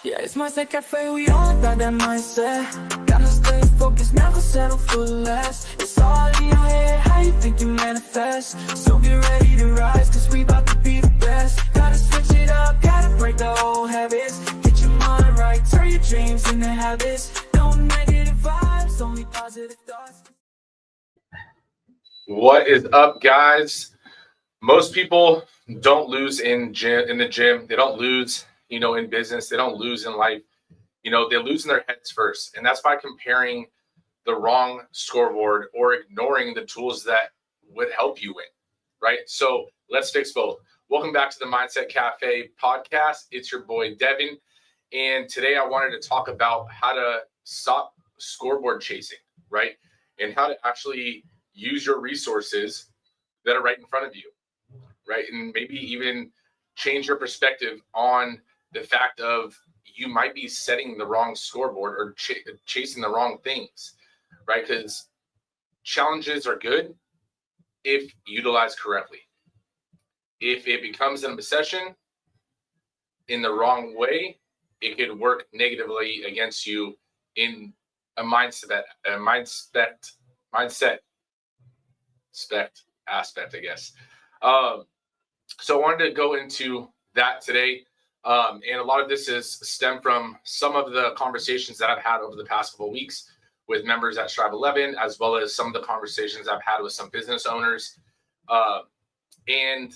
Yeah, it's mindset cafe, we all got that mindset. Gotta stay focused, never settle for less. It's all in your head, how you think you manifest. So get ready to rise, cause we about to be the best. Gotta switch it up, gotta break the old habits. Get your mind right, turn your dreams into habits. No negative vibes, only positive thoughts. What is up, guys? Most people don't lose in the gym. They don't lose, in business. They don't lose in life. They lose in their heads first. And that's by comparing the wrong scoreboard or ignoring the tools that would help you win, right? So let's fix both. Welcome back to the Mindset Cafe podcast. It's your boy, Devin. And today I wanted to talk about how to stop scoreboard chasing, right? And how to actually use your resources that are right in front of you, right? And maybe even change your perspective on the fact of you might be setting the wrong scoreboard or chasing the wrong things, right? Because challenges are good if utilized correctly. If it becomes an obsession in the wrong way, it could work negatively against you in a mindset aspect, I guess. So I wanted to go into that today. And a lot of this is stem from some of the conversations that I've had over the past couple of weeks with members at Strive 11, as well as some of the conversations I've had with some business owners. And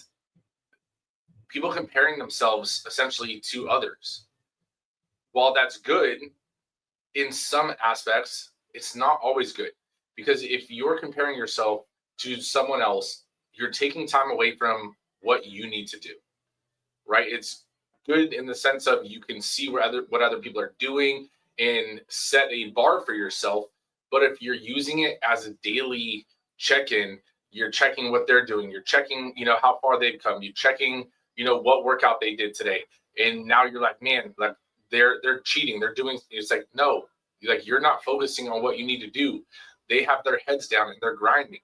people comparing themselves essentially to others. While that's good, in some aspects, it's not always good. Because if you're comparing yourself to someone else, you're taking time away from what you need to do, right? It's good in the sense of you can see what other people are doing and set a bar for yourself. But if you're using it as a daily check-in, you're checking what they're doing. You're checking, how far they've come. You're checking, what workout they did today. And now you're like, man, like they're cheating. They're doing. It's like, no, you're not focusing on what you need to do. They have their heads down and they're grinding.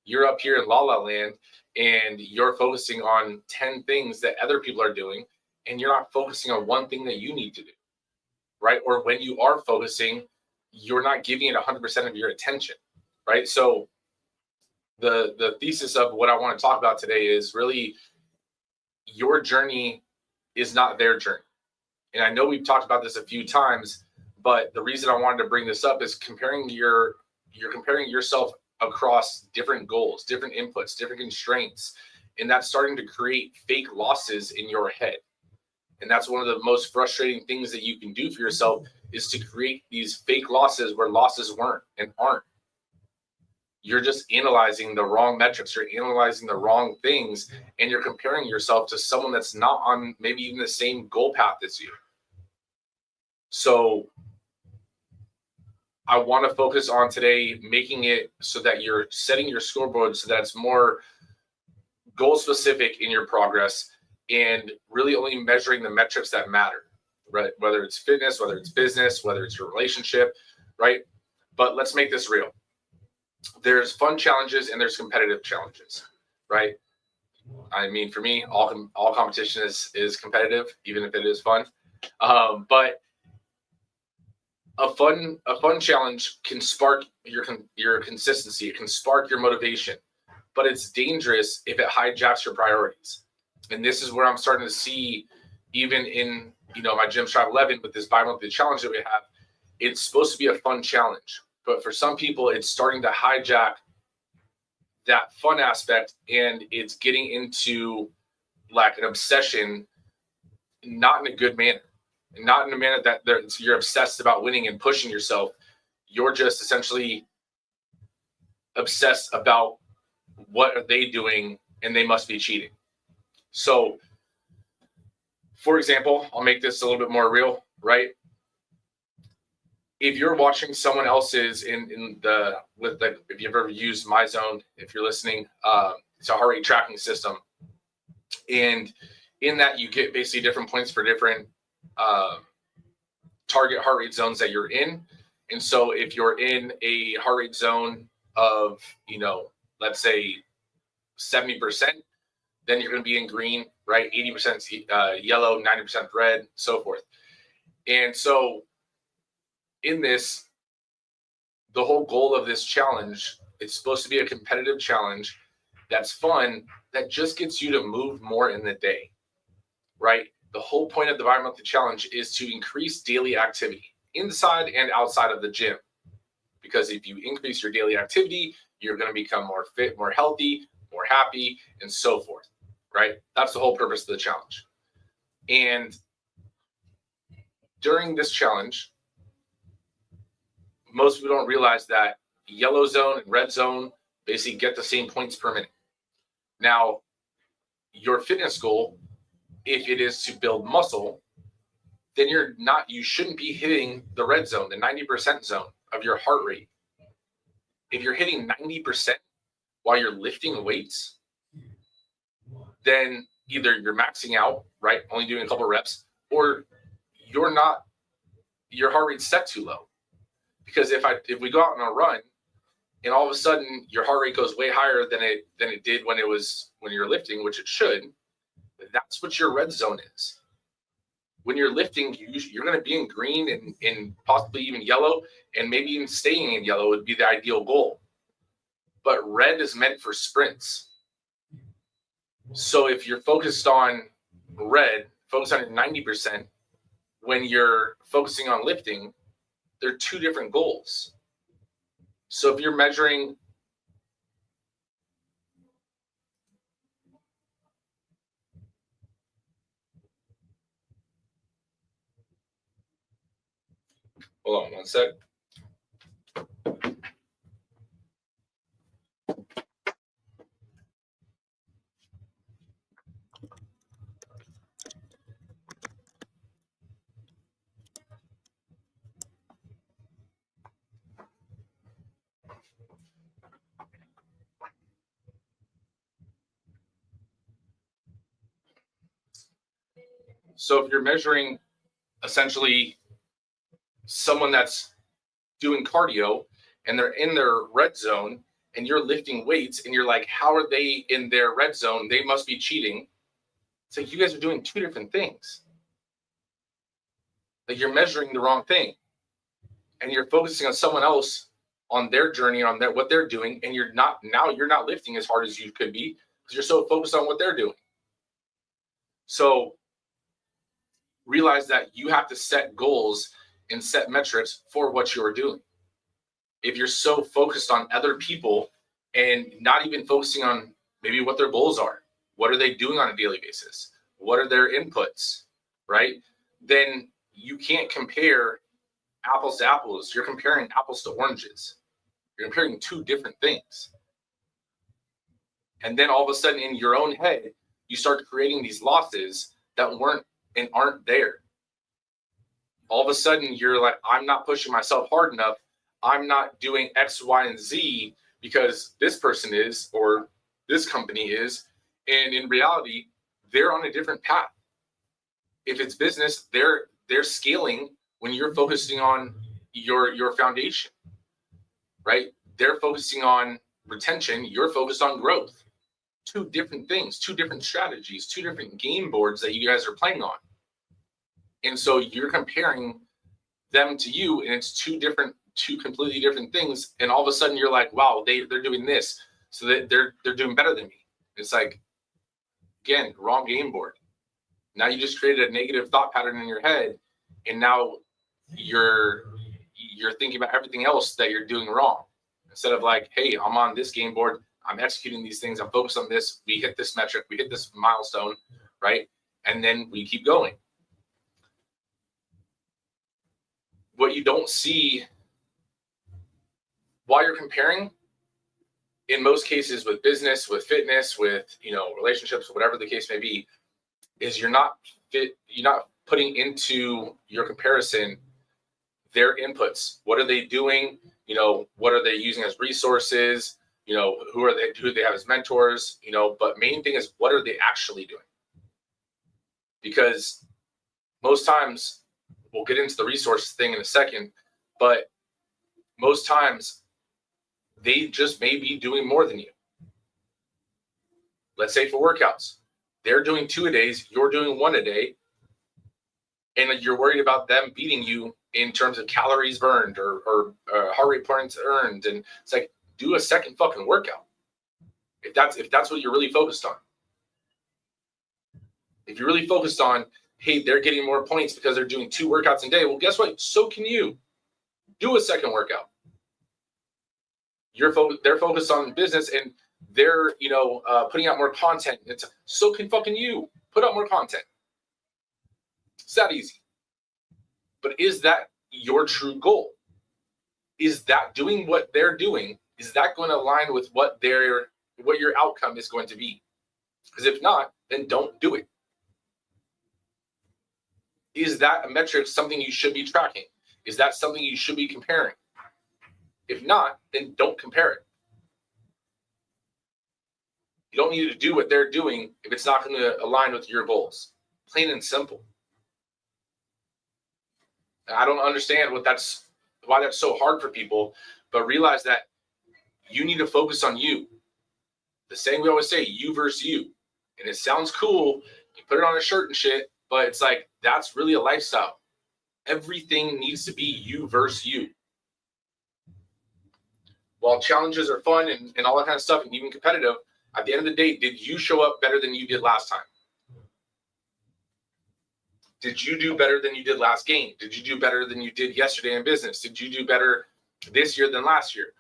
You're up here in La La Land and you're focusing on 10 things that other people are doing, and you're not focusing on one thing that you need to do, right? Or when you are focusing, you're not giving it 100% of your attention, right? So the thesis of what I want to talk about today is really your journey is not their journey. And I know we've talked about this a few times, but the reason I wanted to bring this up is you're comparing yourself across different goals, different inputs, different constraints, and that's starting to create fake losses in your head. And that's one of the most frustrating things that you can do for yourself is to create these fake losses where losses weren't and aren't. You're just analyzing the wrong metrics, you're analyzing the wrong things, and you're comparing yourself to someone that's not on maybe even the same goal path as you. So I want to focus on today making it so that you're setting your scoreboard so that it's more goal specific in your progress and really only measuring the metrics that matter, right? Whether it's fitness, whether it's business, whether it's your relationship, right? But let's make this real. There's fun challenges and there's competitive challenges, right? I mean, for me, all competition is competitive, even if it is fun. But a fun challenge can spark your consistency. It can spark your motivation, but it's dangerous if it hijacks your priorities. And this is where I'm starting to see, even in my gym Strive 11 with this bi-monthly challenge that we have. It's supposed to be a fun challenge, but for some people, it's starting to hijack that fun aspect, and it's getting into like an obsession, not in a good manner. Not in a manner that you're obsessed about winning and pushing yourself. You're just essentially obsessed about what are they doing and they must be cheating. So, for example, I'll make this a little bit more real, right? If you're watching someone else's if you've ever used MyZone, if you're listening, it's a heart rate tracking system. And in that you get basically different points for different target heart rate zones that you're in. And so if you're in a heart rate zone of, let's say 70%, then you're going to be in green, right? 80% yellow, 90% red, so forth. And so in this, the whole goal of this challenge, it's supposed to be a competitive challenge that's fun, that just gets you to move more in the day, right? The whole point of the bi-monthly challenge is to increase daily activity inside and outside of the gym. Because if you increase your daily activity, you're going to become more fit, more healthy, more happy, and so forth, right? That's the whole purpose of the challenge. And during this challenge, most people don't realize that yellow zone and red zone basically get the same points per minute. Now, your fitness goal, if it is to build muscle, then you shouldn't be hitting the red zone, the 90% zone of your heart rate. If you're hitting 90% while you're lifting weights, then either you're maxing out, right, only doing a couple reps, or your heart rate's set too low. Because if we go out on a run and all of a sudden your heart rate goes way higher than it did when you're lifting, which it should, that's what your red zone is. When you're lifting, you're going to be in green and possibly even yellow, and maybe even staying in yellow would be the ideal goal. But red is meant for sprints. So if you're focused on red, focus on 90%, when you're focusing on lifting, they're two different goals. So if you're measuring hold on one sec. So if you're measuring essentially someone that's doing cardio and they're in their red zone and you're lifting weights and you're like, how are they in their red zone? They must be cheating. It's like you guys are doing two different things. Like you're measuring the wrong thing. And you're focusing on someone else, on their journey, on what they're doing, and you're not lifting as hard as you could be because you're so focused on what they're doing. So realize that you have to set goals and set metrics for what you're doing. If you're so focused on other people and not even focusing on maybe what their goals are, what are they doing on a daily basis? What are their inputs, right? Then you can't compare apples to apples. You're comparing apples to oranges. You're comparing two different things. And then all of a sudden in your own head, you start creating these losses that weren't and aren't there. All of a sudden you're like, I'm not pushing myself hard enough. I'm not doing X, Y, and Z because this person is, or this company is. And in reality, they're on a different path. If it's business, they're scaling when you're focusing on your foundation, right? They're focusing on retention. You're focused on growth. Two different things, two different strategies, two different game boards that you guys are playing on. And so you're comparing them to you, and it's two completely different things. And all of a sudden you're like, wow, they're doing this. So that they're doing better than me. It's like, again, wrong game board. Now you just created a negative thought pattern in your head. And now you're thinking about everything else that you're doing wrong. Instead of like, hey, I'm on this game board. I'm executing these things. I'm focused on this. We hit this metric. We hit this milestone, right? And then we keep going. What you don't see while you're comparing, in most cases with business, with fitness, with relationships, whatever the case may be, is you're not putting into your comparison their inputs. What are they doing? What are they using as resources? Who they have as mentors? But main thing is, what are they actually doing? Because most times, we'll get into the resources thing in a second, but most times they just may be doing more than you. Let's say for workouts, they're doing 2 a days, you're doing 1 a day, and you're worried about them beating you in terms of calories burned or heart rate points earned. And it's like, do a second fucking workout. If that's what you're really focused on. If you're really focused on, hey, they're getting more points because they're doing 2 workouts a day. Well, guess what? So can you. Do a second workout. They're focused on business and they're, putting out more content. So can fucking you. Put out more content. It's that easy. But is that your true goal? Is that doing what they're doing? Is that going to align with what your outcome is going to be? Because if not, then don't do it. Is that a metric something you should be tracking? Is that something you should be comparing? If not, then don't compare it. You don't need to do what they're doing if it's not going to align with your goals. Plain and simple. I don't understand why that's so hard for people, but realize that you need to focus on you. The saying we always say, you versus you. And it sounds cool. You put it on a shirt and shit, but it's like, that's really a lifestyle. Everything needs to be you versus you. While challenges are fun and all that kind of stuff and even competitive, at the end of the day, did you show up better than you did last time? Did you do better than you did last game? Did you do better than you did yesterday in business? Did you do better this year than last year?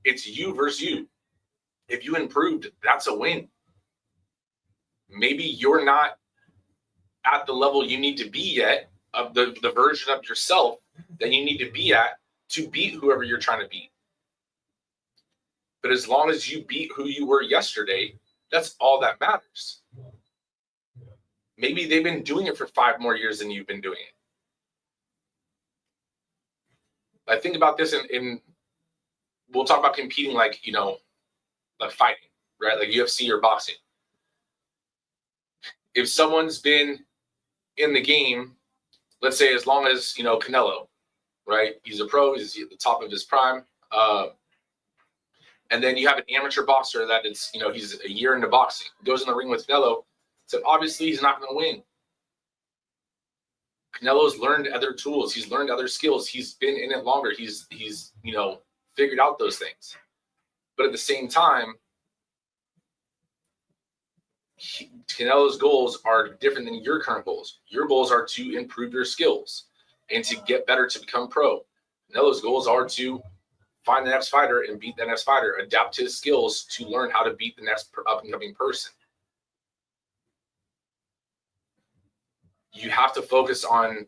It's you versus you. If you improved, that's a win. Maybe you're not at the level you need to be yet of the version of yourself that you need to be at to beat whoever you're trying to beat. But as long as you beat who you were yesterday, that's all that matters. Maybe they've been doing it for 5 more years than you've been doing it. I think about this in we'll talk about competing like fighting, right? Like UFC or boxing. If someone's been in the game, let's say as long as, Canelo, right? He's a pro, he's at the top of his prime. And then you have an amateur boxer that he's a year into boxing, goes in the ring with Canelo. So obviously he's not going to win. Canelo's learned other tools. He's learned other skills. He's been in it longer. He's figured out those things. But at the same time, Canelo's goals are different than your current goals. Your goals are to improve your skills and to get better to become pro. Canelo's goals are to find the next fighter and beat the next fighter, adapt his skills to learn how to beat the next up-and-coming person. You have to focus on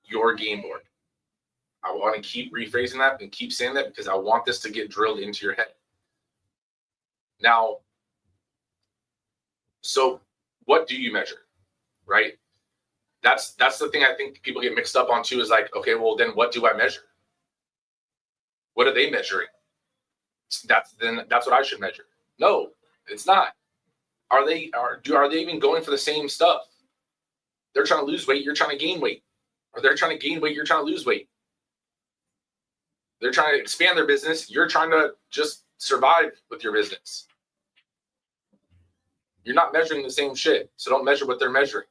your game board. I want to keep rephrasing that and keep saying that because I want this to get drilled into your head. Now, so what do you measure, right? That's the thing I think people get mixed up on too, is like, okay, well then what do I measure? What are they measuring? That's what I should measure. No, it's not. Are they even going for the same stuff? They're trying to lose weight, you're trying to gain weight. Or they're trying to gain weight, you're trying to lose weight. They're trying to expand their business, you're trying to just survive with your business. You're not measuring the same shit, so don't measure what they're measuring.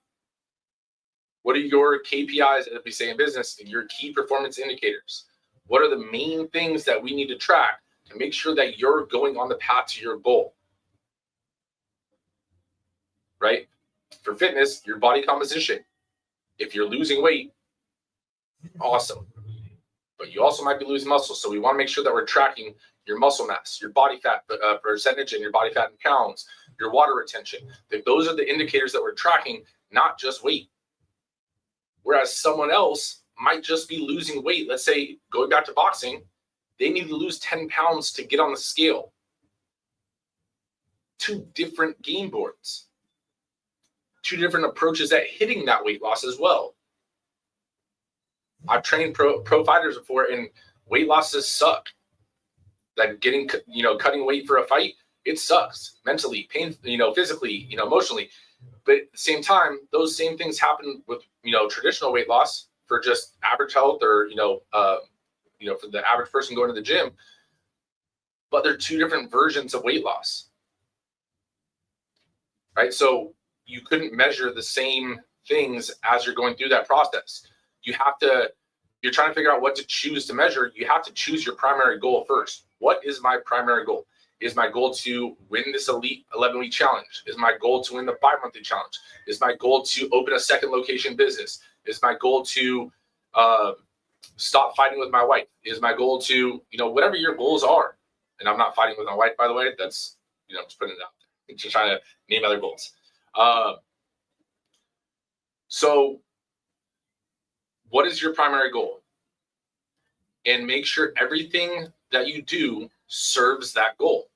What are your KPIs, as we say in business, your key performance indicators? What are the main things that we need to track to make sure that you're going on the path to your goal? Right? For fitness, your body composition. If you're losing weight, awesome. But you also might be losing muscle. So we want to make sure that we're tracking your muscle mass, your body fat percentage, and your body fat in pounds, your water retention. Those are the indicators that we're tracking, not just weight. Whereas someone else might just be losing weight. Let's say, going back to boxing, they need to lose 10 pounds to get on the scale. 2 different game boards. 2 different approaches at hitting that weight loss as well. I've trained pro fighters before, and weight losses suck. Like cutting weight for a fight, it sucks mentally, physically, emotionally. But at the same time, those same things happen with, traditional weight loss for just average health or, for the average person going to the gym. But they're 2 different versions of weight loss. Right? So you couldn't measure the same things as you're going through that process. You're trying to figure out what to choose to measure. You have to choose your primary goal first. What is my primary goal? Is my goal to win this elite 11-week challenge? Is my goal to win the 5-monthly challenge? Is my goal to open a second location business? Is my goal to stop fighting with my wife? Is my goal to, whatever your goals are? And I'm not fighting with my wife, by the way. That's, just putting it out there. Just trying to name other goals. So what is your primary goal? And make sure everything that you do serves that goal.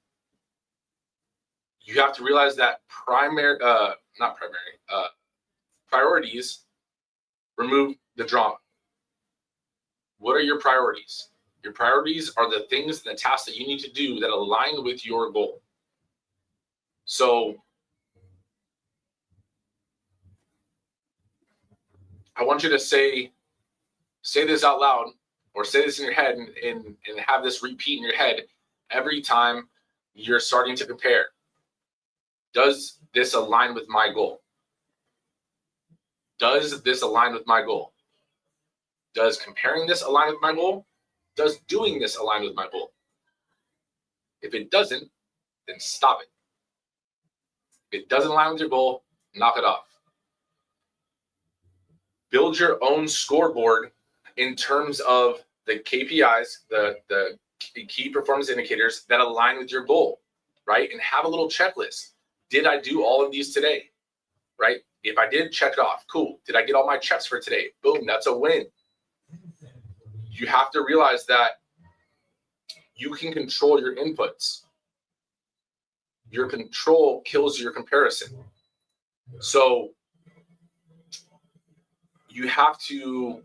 You have to realize that priorities remove the drama. What are your priorities? Your priorities are the things and the tasks that you need to do that align with your goal. So I want you to say this out loud, or say this in your head and have this repeat in your head every time you're starting to compare. Does this align with my goal? Does this align with my goal? Does comparing this align with my goal? Does doing this align with my goal? If it doesn't, then stop it. If it doesn't align with your goal, knock it off. Build your own scoreboard in terms of the KPIs, the key performance indicators that align with your goal, right? And have a little checklist. Did I do all of these today, right? If I did, check it off. Cool. Did I get all my checks for today? Boom, that's a win. You have to realize that you can control your inputs. Your control kills your comparison. So you have to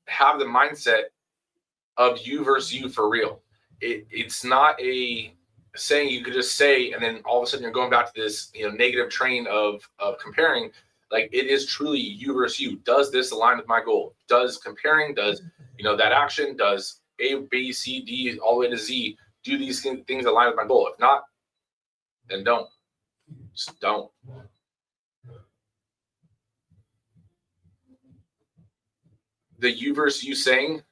have the mindset of you versus you for real. It's not a saying you could just say, and then all of a sudden you're going back to this, negative train of comparing. Like, it is truly you versus you. Does this align with my goal? Does comparing, that action, does A, B, C, D, all the way to Z, do these things align with my goal? If not, then don't. Just don't. The you versus you saying,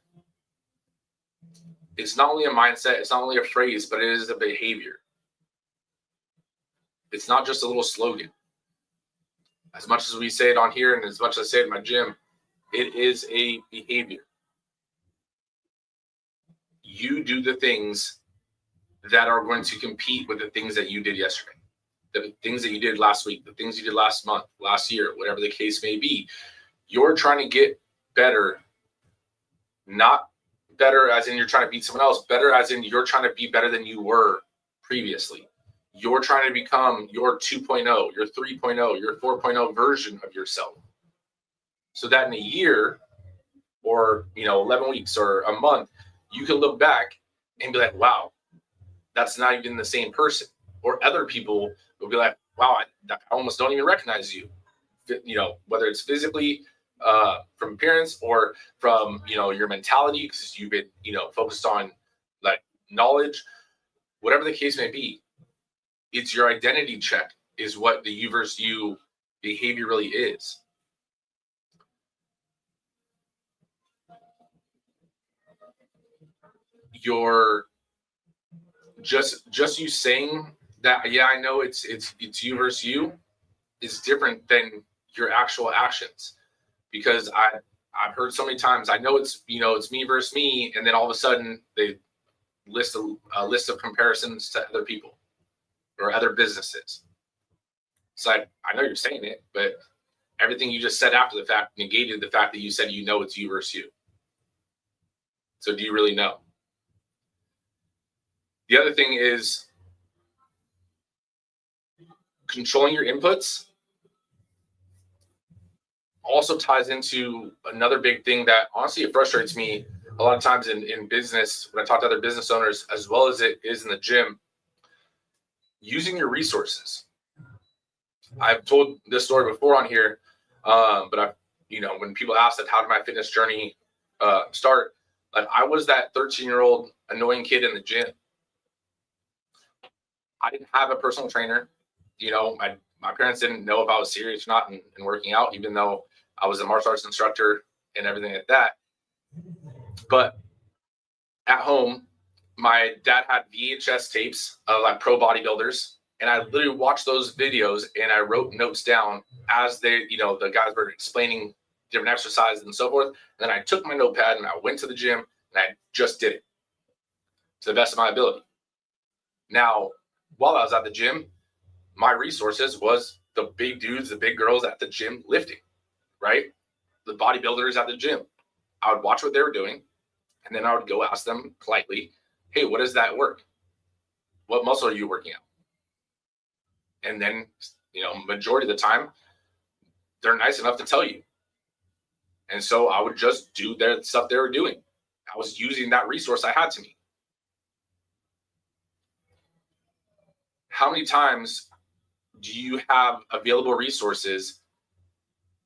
it's not only a mindset, it's not only a phrase, but it is a behavior. It's not just a little slogan. As much as we say it on here and as much as I say it in my gym, it is a behavior. You do the things that are going to compete with the things that you did yesterday, the things that you did last week, the things you did last month, last year, whatever the case may be. You're trying to get better, not better as in you're trying to beat someone else, better as in you're trying to be better than you were previously. You're trying to become your 2.0, your 3.0, your 4.0 version of yourself. So that in a year or, 11 weeks or a month, you can look back and be like, wow, that's not even the same person. Or other people will be like, wow, I almost don't even recognize you. Whether it's physically, from appearance or from, your mentality, because you've been, focused on like knowledge, whatever the case may be. It's your identity check is what the you versus you behavior really is. You're just you saying that, yeah, I know it's you versus you is different than your actual actions. Because I've heard so many times, I know it's me versus me, and then all of a sudden they list a list of comparisons to other people or other businesses. It's like, I know you're saying it, but everything you just said after the fact negated the fact that you said it's you versus you. So do you really know? The other thing is controlling your inputs also ties into another big thing that honestly it frustrates me a lot of times in business when I talk to other business owners, as well as it is in the gym. Using your resources. I've told this story before on here, but when people ask that, how did my fitness journey start? Like, I was that 13-year-old annoying kid in the gym. I didn't have a personal trainer. My parents didn't know if I was serious or not in working out, even though I was a martial arts instructor and everything like that. But at home, my dad had VHS tapes of like pro bodybuilders, and I literally watched those videos and I wrote notes down as they, the guys were explaining different exercises and so forth. And then I took my notepad and I went to the gym and I just did it to the best of my ability. Now, while I was at the gym, my resources was the big dudes, the big girls at the gym lifting, right? The bodybuilders at the gym. I would watch what they were doing, and then I would go ask them politely, hey, what does that work? What muscle are you working out? And then, majority of the time, they're nice enough to tell you. And so I would just do their stuff they were doing. I was using that resource I had to me. How many times do you have available resources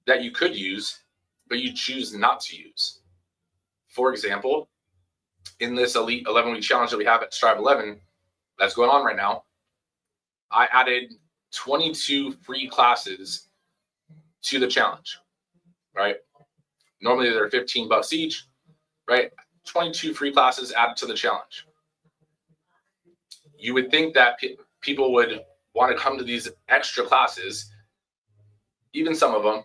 that you could use, but you choose not to use? For example, in this Elite 11-week challenge that we have at Strive 11 that's going on right now, I added 22 free classes to the challenge, right? Normally they're $15 each, right? 22 free classes added to the challenge. You would think that people would want to come to these extra classes, even some of them,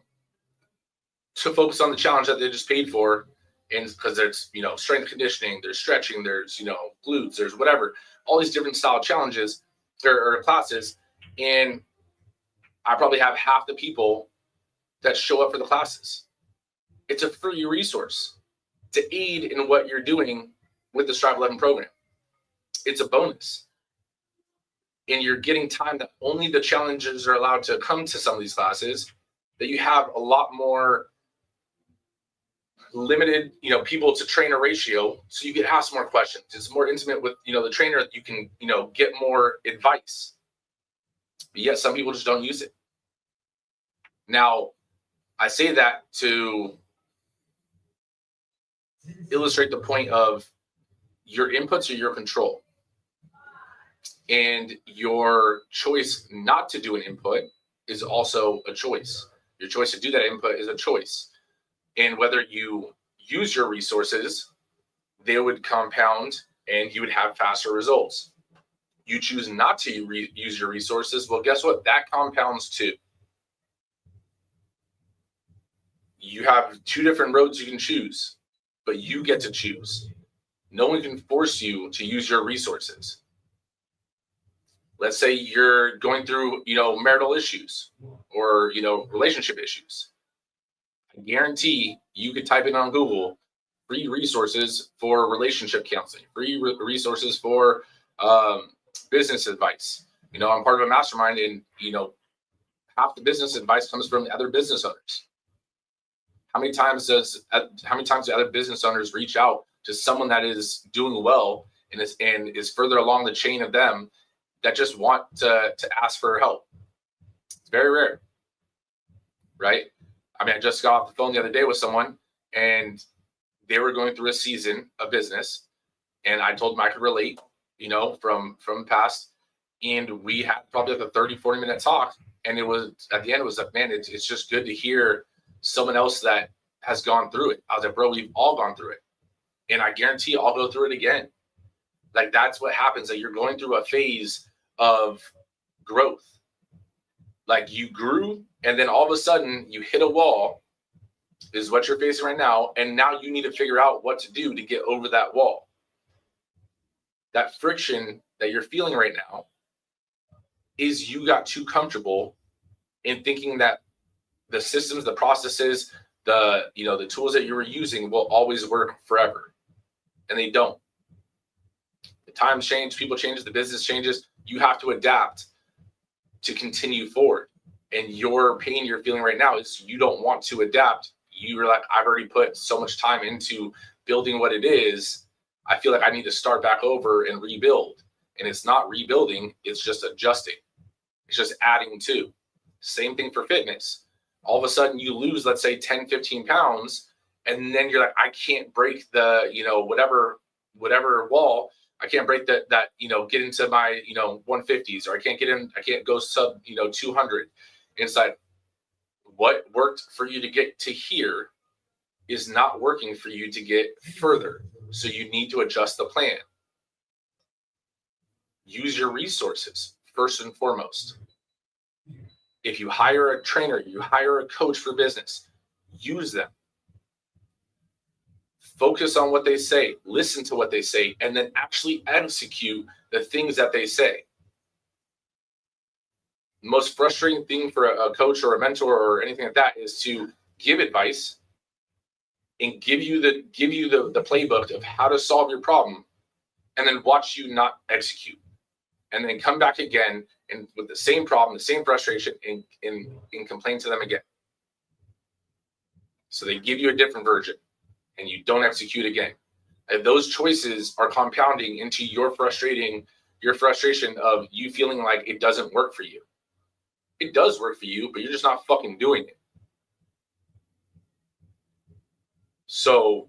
to focus on the challenge that they just paid for. And because there's, strength conditioning, there's stretching, there's, glutes, there's whatever, all these different style challenges or classes. And I probably have half the people that show up for the classes. It's a free resource to aid in what you're doing with the Strive 11 program. It's a bonus. And you're getting time that only the challengers are allowed to come to some of these classes, that you have a lot more limited, people to trainer ratio, so you can ask more questions. It's more intimate with, the trainer. You can, get more advice. But yet some people just don't use it. Now, I say that to illustrate the point of your inputs are your control. And your choice not to do an input is also a choice. Your choice to do that input is a choice. And whether you use your resources, they would compound and you would have faster results. You choose not to use your resources, well, guess what? That compounds too. You have two different roads you can choose, but you get to choose. No one can force you to use your resources. Let's say you're going through, marital issues or, relationship issues. I guarantee you could type in on Google free resources for relationship counseling, free resources for business advice. I'm part of a mastermind, and, half the business advice comes from other business owners. How many times do other business owners reach out to someone that is doing well and is further along the chain of them, that just want to ask for help? It's very rare, right? I just got off the phone the other day with someone, and they were going through a season of business, and I told them I could relate, from past, and we had probably like a 30-40 minute talk, and it was at the end, it was like, man, it's just good to hear someone else that has gone through it. I was like, bro, we've all gone through it, and I guarantee I'll go through it again. Like, that's what happens. That you're going through a phase of growth. Like, you grew, and then all of a sudden you hit a wall, is what you're facing right now. And now you need to figure out what to do to get over that wall. That friction that you're feeling right now is you got too comfortable in thinking that the systems, the processes, the tools that you were using will always work forever. And they don't. The times change, people change, the business changes. You have to adapt to continue forward. And your pain you're feeling right now is you don't want to adapt. You're like, I've already put so much time into building what it is. I feel like I need to start back over and rebuild. And it's not rebuilding, it's just adjusting. It's just adding to. Same thing for fitness. All of a sudden you lose, let's say 10, 15 pounds. And then you're like, I can't break the, whatever wall. I can't break that, get into my, 150s, or I can't go sub, 200. And it's like, what worked for you to get to here is not working for you to get further. So you need to adjust the plan. Use your resources first and foremost. If you hire a trainer, you hire a coach for business, use them. Focus on what they say, listen to what they say, and then actually execute the things that they say. The most frustrating thing for a coach or a mentor or anything like that is to give advice and give you the playbook of how to solve your problem, and then watch you not execute, and then come back again and with the same problem, the same frustration, and complain to them again. So they give you a different version, and you don't execute again. And those choices are compounding into your frustration of you feeling like it doesn't work for you. It does work for you, but you're just not fucking doing it. So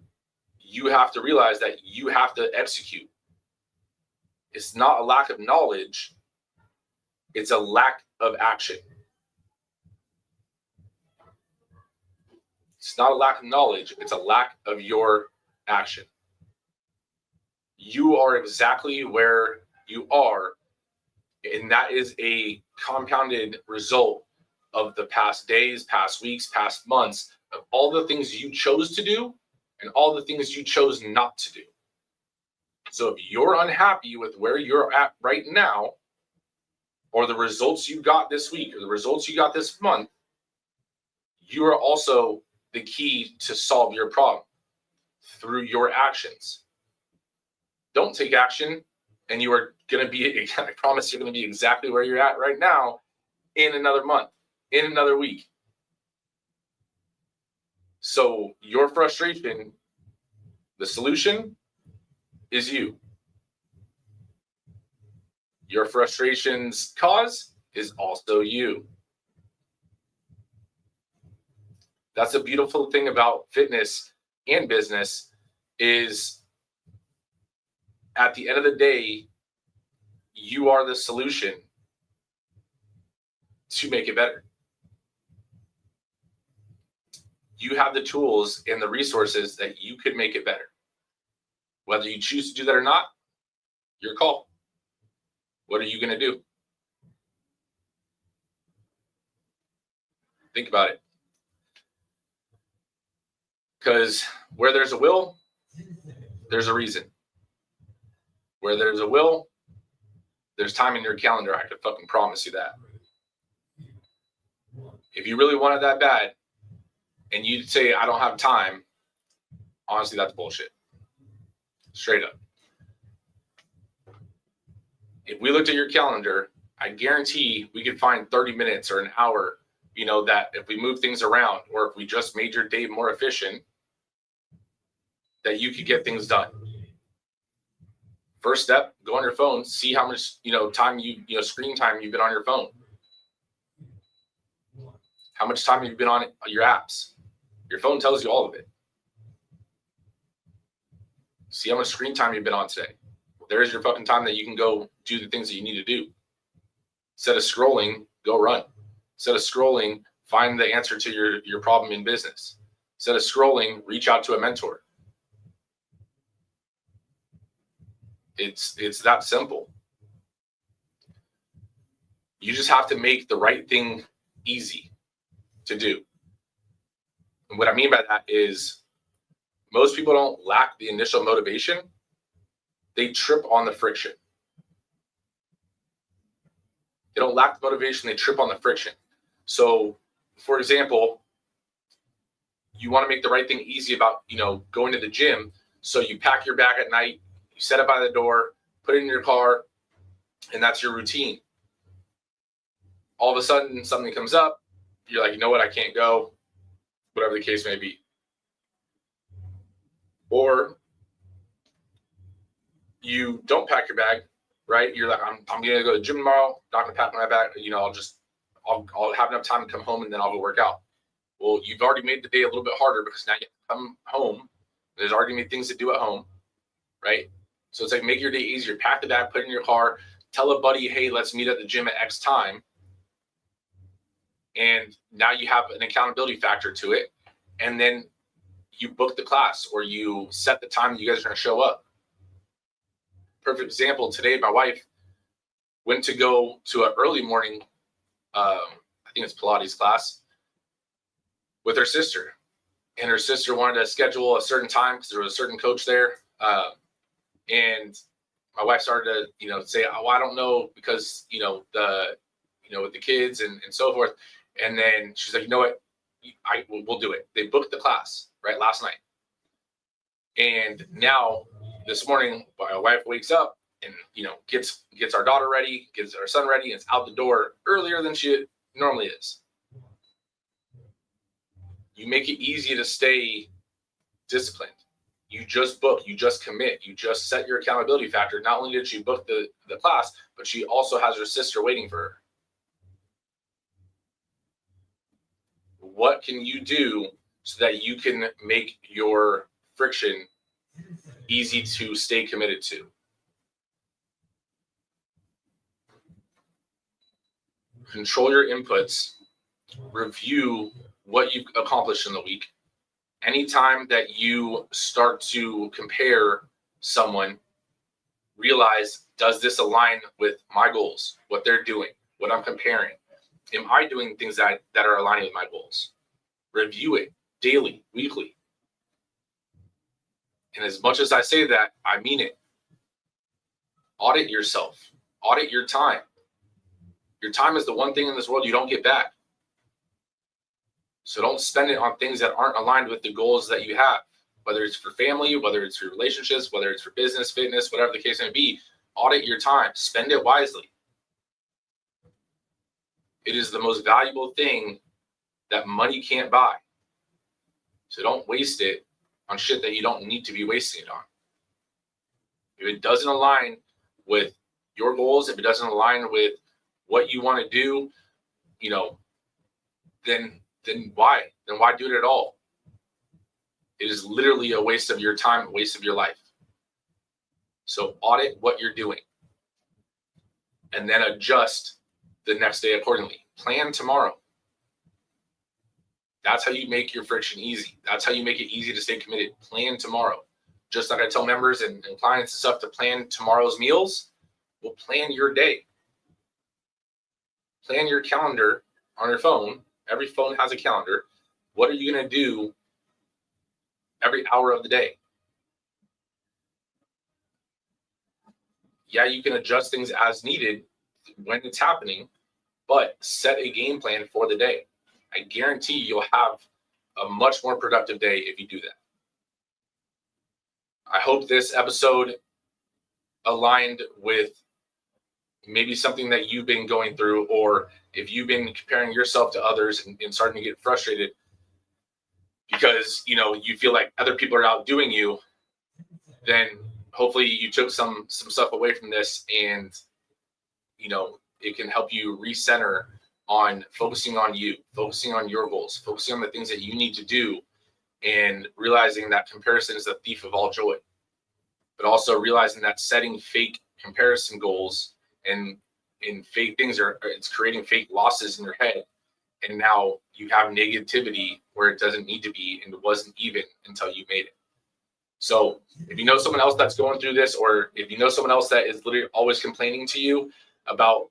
you have to realize that you have to execute. It's not a lack of knowledge. It's a lack of action. It's not a lack of knowledge. It's a lack of your action. You are exactly where you are. And that is a compounded result of the past days, past weeks, past months, of all the things you chose to do and all the things you chose not to do. So if you're unhappy with where you're at right now, or the results you got this week, or the results you got this month, you are also the key to solve your problem through your actions. Don't take action, and you are going to be, I promise you're going to be exactly where you're at right now in another month, in another week. So your frustration, the solution is you. Your frustration's cause is also you. That's a beautiful thing about fitness and business is at the end of the day, you are the solution to make it better. You have the tools and the resources that you could make it better. Whether you choose to do that or not, your call. What are you going to do? Think about it. Because where there's a will, there's a reason. Where there's a will, there's time in your calendar. I could fucking promise you that. If you really want it that bad, and you say, I don't have time, honestly, that's bullshit. Straight up. If we looked at your calendar, I guarantee we could find 30 minutes or an hour, that if we move things around or if we just made your day more efficient, that you could get things done. First step, go on your phone, see how much, time screen time you've been on your phone. How much time have you been on your apps? Your phone tells you all of it. See how much screen time you've been on today. There's your fucking time that you can go do the things that you need to do. Instead of scrolling, go run. Instead of scrolling, find the answer to your problem in business. Instead of scrolling, reach out to a mentor. It's that simple. You just have to make the right thing easy to do. And what I mean by that is most people don't lack the initial motivation. They trip on the friction. They don't lack the motivation. They trip on the friction. So, for example, you want to make the right thing easy about, going to the gym. So you pack your bag at night, you set it by the door, put it in your car, and that's your routine. All of a sudden, something comes up. You're like, you know what? I can't go. Whatever the case may be. Or you don't pack your bag, right? You're like, I'm going to go to the gym tomorrow. Not going to pack my bag. I'll have enough time to come home and then I'll go work out. Well, you've already made the day a little bit harder because now you have to come home. There's already going to be things to do at home, right? So it's like, make your day easier. Pack the bag, put it in your car, tell a buddy, hey, let's meet at the gym at X time. And now you have an accountability factor to it. And then you book the class or you set the time that you guys are going to show up. Perfect example, today my wife went to go to an early morning, I think it's Pilates class, with her sister. And her sister wanted to schedule a certain time because there was a certain coach there. And my wife started to, say, oh, I don't know, because, with the kids and so forth. And then she's like, you know what, we'll do it. They booked the class right last night. And now this morning, my wife wakes up and, gets our daughter ready, gets our son ready, and it's out the door earlier than she normally is. You make it easy to stay disciplined. You just book, you just commit, you just set your accountability factor. Not only did she book the class, but she also has her sister waiting for her. What can you do so that you can make your friction easy to stay committed to? Control your inputs, review what you've accomplished in the week. Anytime that you start to compare someone, realize, does this align with my goals, what they're doing, what I'm comparing? Am I doing things that are aligning with my goals? Review it daily, weekly. And as much as I say that, I mean it. Audit yourself. Audit your time. Your time is the one thing in this world you don't get back. So don't spend it on things that aren't aligned with the goals that you have, whether it's for family, whether it's for relationships, whether it's for business, fitness, whatever the case may be. Audit your time. Spend it wisely. It is the most valuable thing that money can't buy. So don't waste it on shit that you don't need to be wasting it on. If it doesn't align with your goals, if it doesn't align with what you want to do, then why? Then why do it at all? It is literally a waste of your time, a waste of your life. So audit what you're doing and then adjust the next day accordingly. Plan tomorrow. That's how you make your friction easy. That's how you make it easy to stay committed. Plan tomorrow. Just like I tell members and clients and stuff to plan tomorrow's meals, well, plan your day. Plan your calendar on your phone. Every phone has a calendar. What are you going to do every hour of the day? Yeah, you can adjust things as needed when it's happening, but set a game plan for the day. I guarantee you'll have a much more productive day if you do that. I hope this episode aligned with maybe something that you've been going through, or if you've been comparing yourself to others and starting to get frustrated because, you feel like other people are outdoing you, then hopefully you took some stuff away from this and, it can help you recenter on focusing on you, focusing on your goals, focusing on the things that you need to do, and realizing that comparison is the thief of all joy. But also realizing that setting fake comparison goals and fake things it's creating fake losses in your head. And now you have negativity where it doesn't need to be, and it wasn't even until you made it. So if you know someone else that's going through this, or if you know someone else that is literally always complaining to you about,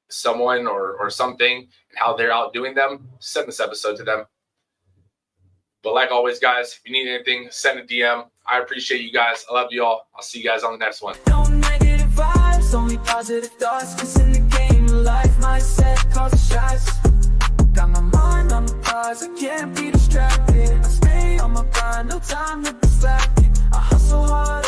someone or something and how they're outdoing them, send this episode to them. But like always, guys, if you need anything, send a DM. I appreciate you guys. I love you all. I'll see you guys on the next one. No negative vibes, only positive thoughts. Cause in the game of life, mindset causes shots. Got my mind on the prize, I can't be distracted. I stay on my grind, no time to be slacking. I hustle hard.